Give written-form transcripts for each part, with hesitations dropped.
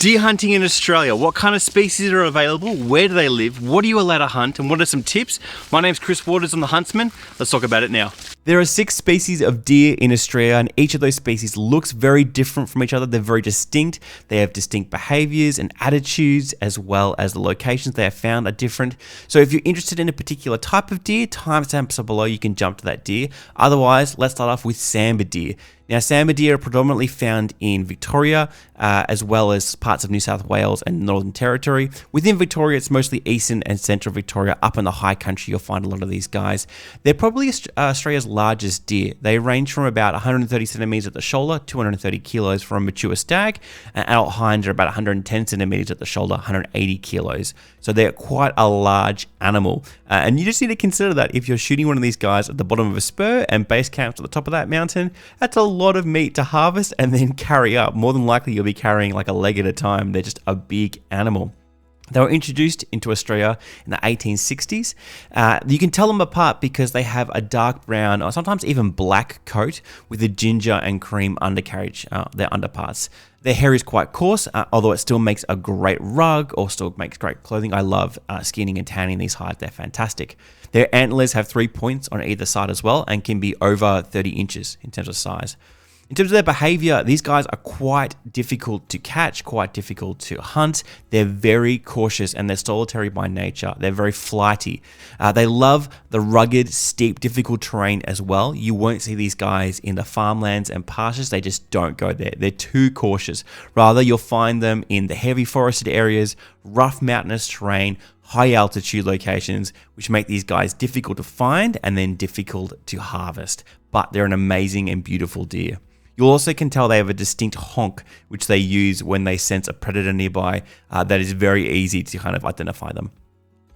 Deer hunting in Australia. What kind of species are available? Where do they live? What are you allowed to hunt? And what are some tips? My name's Chris Waters, I'm the Huntsman. Let's talk about it now. There are 6 species of deer in Australia, and each of those species looks very different from each other. They're very distinct. They have distinct behaviors and attitudes, as well as the locations they are found are different. So if you're interested in a particular type of deer, timestamps are below, you can jump to that deer. Otherwise, let's start off with Samba Deer. Now, Samba Deer are predominantly found in Victoria, as well as parts of New South Wales and Northern Territory. Within Victoria, it's mostly eastern and central Victoria. Up in the high country, you'll find a lot of these guys. They're probably Australia's largest deer. They range from about 130 centimeters at the shoulder, 230 kilos for a mature stag, and adult hinds are about 110 centimeters at the shoulder, 180 kilos. So they're quite a large animal. And you just need to consider that if you're shooting one of these guys at the bottom of a spur and base camps at the top of that mountain, that's a lot of meat to harvest and then carry up. More than likely, you'll be carrying like a leg at a time. They're just a big animal. They were introduced into Australia in the 1860s. You can tell them apart because they have a dark brown or sometimes even black coat with a ginger and cream undercarriage, their underparts. Their hair is quite coarse, although it still makes a great rug or still makes great clothing. I love skinning and tanning these hides. They're fantastic. Their antlers have 3 points on either side as well and can be over 30 inches in terms of size. In terms of their behavior, these guys are quite difficult to catch, quite difficult to hunt. They're very cautious and they're solitary by nature. They're very flighty. They love the rugged, steep, difficult terrain as well. You won't see these guys in the farmlands and pastures. They just don't go there. They're too cautious. Rather, you'll find them in the heavy forested areas, rough mountainous terrain, high altitude locations, which make these guys difficult to find and then difficult to harvest. But they're an amazing and beautiful deer. You also can tell they have a distinct honk, which they use when they sense a predator nearby. That is very easy to kind of identify them.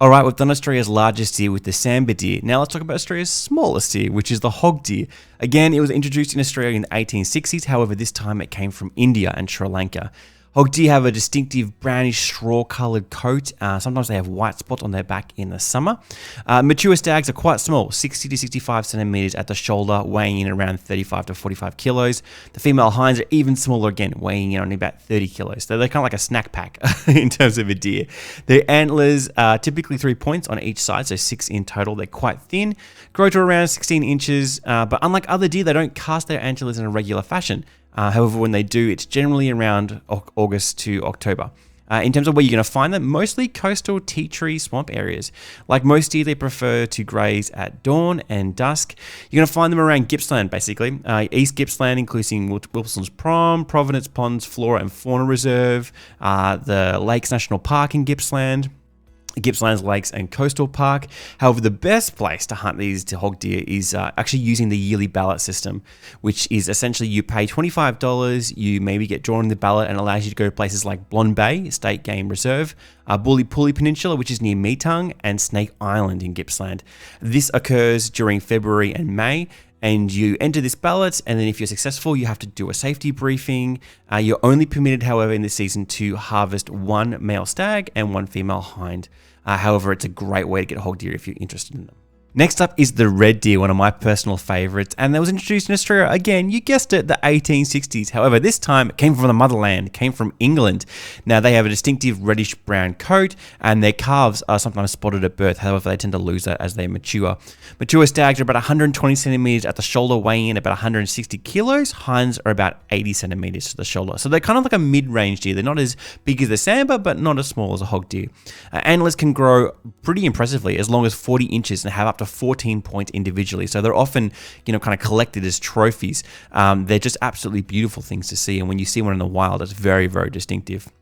All right, we've done Australia's largest deer with the Samba Deer. Now let's talk about Australia's smallest deer, which is the Hog Deer. Again, it was introduced in Australia in the 1860s. However, this time it came from India and Sri Lanka. Hog deer have a distinctive brownish straw-coloured coat. Sometimes they have white spots on their back in the summer. Mature stags are quite small, 60 to 65 centimeters at the shoulder, weighing in around 35 to 45 kilos. The female hinds are even smaller again, weighing in only about 30 kilos. So they're kind of like a snack pack in terms of a deer. Their antlers are typically 3 points on each side, so 6 in total. They're quite thin, grow to around 16 inches, but unlike other deer, they don't cast their antlers in a regular fashion. However, when they do, it's generally around August to October. In terms of where you're going to find them, mostly coastal tea tree swamp areas. Like most deer, they prefer to graze at dawn and dusk. You're going to find them around Gippsland, basically. East Gippsland, including Wilson's Prom, Providence Ponds Flora and Fauna Reserve, the Lakes National Park in Gippsland, Gippsland's Lakes and Coastal Park. However, the best place to hunt these hog deer is actually using the yearly ballot system, which is essentially you pay $25, you maybe get drawn in the ballot and allows you to go to places like Blonde Bay State Game Reserve, Bully Pully Peninsula, which is near Meetung, and Snake Island in Gippsland. This occurs during February and May. And you enter this ballot, and then if you're successful, you have to do a safety briefing. You're only permitted, however, in this season to harvest 1 male stag and 1 female hind. However, it's a great way to get hog deer if you're interested in them. Next up is the red deer, one of my personal favorites, and that was introduced in Australia, again, you guessed it, the 1860s. However, this time it came from the motherland, it came from England. Now, they have a distinctive reddish-brown coat, and their calves are sometimes spotted at birth. However, they tend to lose that as they mature. Mature stags are about 120 centimeters at the shoulder, weighing in about 160 kilos. Hinds are about 80 centimeters to the shoulder. So they're kind of like a mid-range deer. They're not as big as the Samba, but not as small as a hog deer. Antlers can grow pretty impressively, as long as 40 inches, and have up to 14 points individually. So they're often, kind of collected as trophies. They're just absolutely beautiful things to see. And when you see one in the wild, it's very, very distinctive.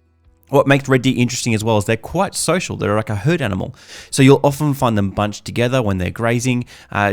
What makes red deer interesting as well is they're quite social. They're like a herd animal. So you'll often find them bunched together when they're grazing.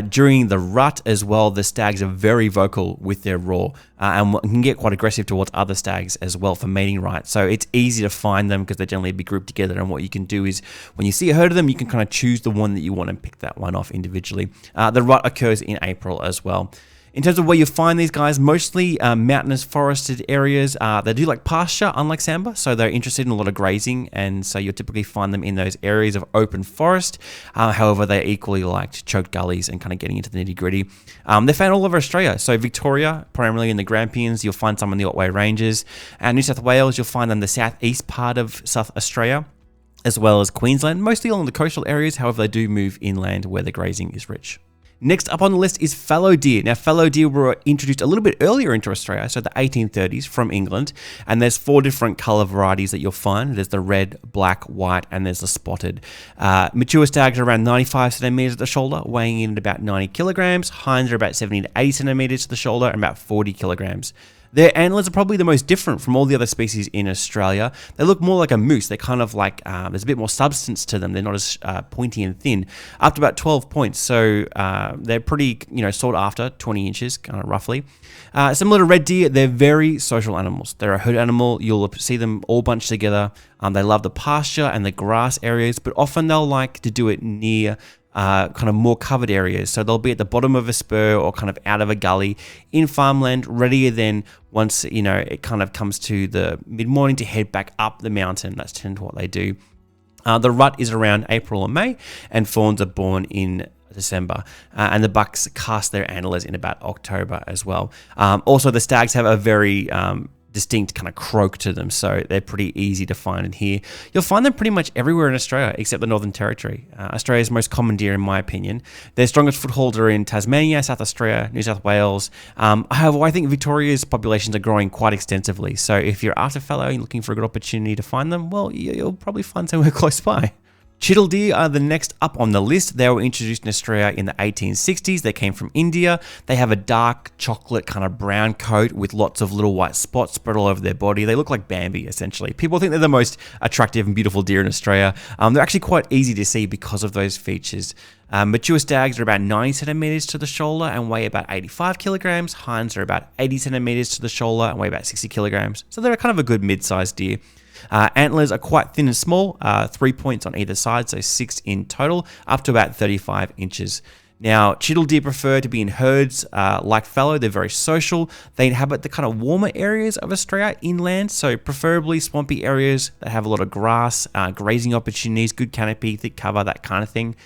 During the rut as well, the stags are very vocal with their roar and can get quite aggressive towards other stags as well for mating rights. So it's easy to find them because they generally be grouped together. And what you can do is when you see a herd of them, you can kind of choose the one that you want and pick that one off individually. The rut occurs in April as well. In terms of where you find these guys, mostly mountainous forested areas. They do like pasture, unlike Samba, so they're interested in a lot of grazing, and so you'll typically find them in those areas of open forest. However, they equally like choked gullies and kind of getting into the nitty-gritty. They're found all over Australia, so Victoria, primarily in the Grampians, you'll find some in the Otway Ranges. New South Wales, you'll find them in the southeast part of South Australia, as well as Queensland, mostly along the coastal areas. However, they do move inland where the grazing is rich. Next up on the list is fallow deer. Now, fallow deer were introduced a little bit earlier into Australia, so the 1830s from England, and there's 4 different colour varieties that you'll find. There's the red, black, white, and there's the spotted. Mature stags are around 95 centimetres at the shoulder, weighing in at about 90 kilograms. Hinds are about 70 to 80 centimetres at the shoulder, and about 40 kilograms. Their antlers are probably the most different from all the other species in Australia. They look more like a moose. They're kind of like, there's a bit more substance to them. They're not as pointy and thin, up to about 12 points. So they're pretty, sought after, 20 inches, kind of roughly. Similar to red deer, they're very social animals. They're a herd animal. You'll see them all bunched together. They love the pasture and the grass areas, but often they'll like to do it near kind of more covered areas. So they'll be at the bottom of a spur or kind of out of a gully in farmland, readier than once, it kind of comes to the mid-morning to head back up the mountain. That's tend to what they do. The rut is around April or May, and fawns are born in December, and the bucks cast their antlers in about October as well. Also, the stags have a very distinct kind of croak to them, so they're pretty easy to find in here. You'll find them pretty much everywhere in Australia except the Northern Territory. Australia's most common deer, in my opinion. Their strongest footholds are in Tasmania, South Australia, New South Wales. However, I think Victoria's populations are growing quite extensively, so if you're after fallow and looking for a good opportunity to find them, well, you'll probably find somewhere close by. Chittle Deer are the next up on the list. They were introduced in Australia in the 1860s. They came from India. They have a dark chocolate kind of brown coat with lots of little white spots spread all over their body. They look like Bambi, essentially. People think they're the most attractive and beautiful deer in Australia. They're actually quite easy to see because of those features. Mature stags are about 90 centimetres to the shoulder and weigh about 85 kilograms. Hinds are about 80 centimetres to the shoulder and weigh about 60 kilograms. So they're kind of a good mid-sized deer. Antlers are quite thin and small, 3 points on either side, so 6 in total, up to about 35 inches. Now, Chittle Deer prefer to be in herds like fallow. They're very social. They inhabit the kind of warmer areas of Australia inland, so preferably swampy areas that have a lot of grass, grazing opportunities, good canopy, thick cover, that kind of thing.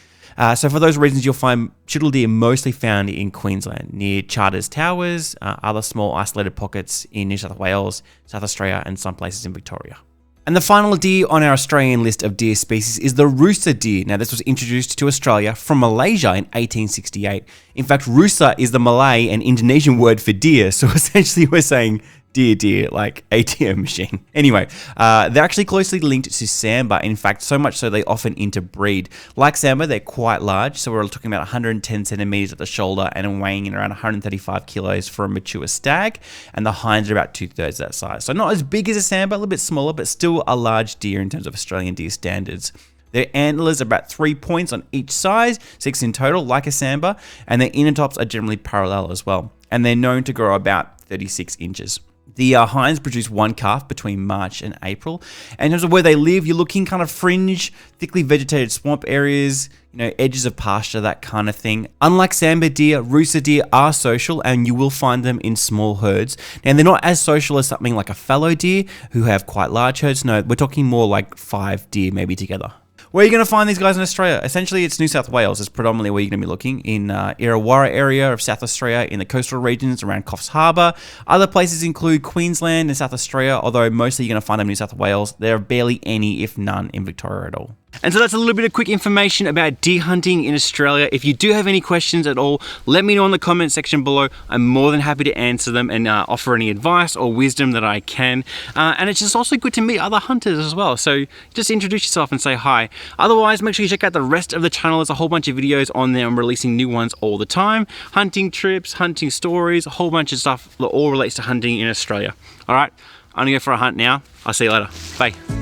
So for those reasons, you'll find Chittle Deer mostly found in Queensland, near Charters Towers, other small isolated pockets in New South Wales, South Australia, and some places in Victoria. And the final deer on our Australian list of deer species is the Rooster Deer. Now, this was introduced to Australia from Malaysia in 1868. In fact, Rusa is the Malay and Indonesian word for deer, so essentially we're saying deer, like ATM machine. Anyway, they're actually closely linked to Samba. In fact, so much so they often interbreed. Like Samba, they're quite large, so we're talking about 110 centimeters at the shoulder and weighing in around 135 kilos for a mature stag, and the hinds are about 2/3 that size. So not as big as a Samba, a little bit smaller, but still a large deer in terms of Australian deer standards. Their antlers are about 3 points on each side, 6 in total, like a Samba, and their inner tops are generally parallel as well. And they're known to grow about 36 inches. The hinds produce one calf between March and April. And in terms of where they live, you're looking kind of fringe, thickly vegetated swamp areas, edges of pasture, that kind of thing. Unlike Samba deer, Rusa deer are social, and you will find them in small herds. Now, they're not as social as something like a fallow deer, who have quite large herds. No, we're talking more like 5 deer maybe together. Where are you going to find these guys in Australia? Essentially, it's New South Wales is predominantly where you're going to be looking, in Illawarra area of South Australia, in the coastal regions around Coffs Harbour. Other places include Queensland and South Australia, although mostly you're going to find them in New South Wales. There are barely any, if none, in Victoria at all. And so that's a little bit of quick information about deer hunting in Australia. If you do have any questions at all, let me know in the comment section below. I'm more than happy to answer them and offer any advice or wisdom that I can. And it's just also good to meet other hunters as well. So just introduce yourself and say hi. Otherwise, make sure you check out the rest of the channel. There's a whole bunch of videos on there. I'm releasing new ones all the time. Hunting trips, hunting stories, a whole bunch of stuff that all relates to hunting in Australia. All right, I'm gonna go for a hunt now. I'll see you later. Bye.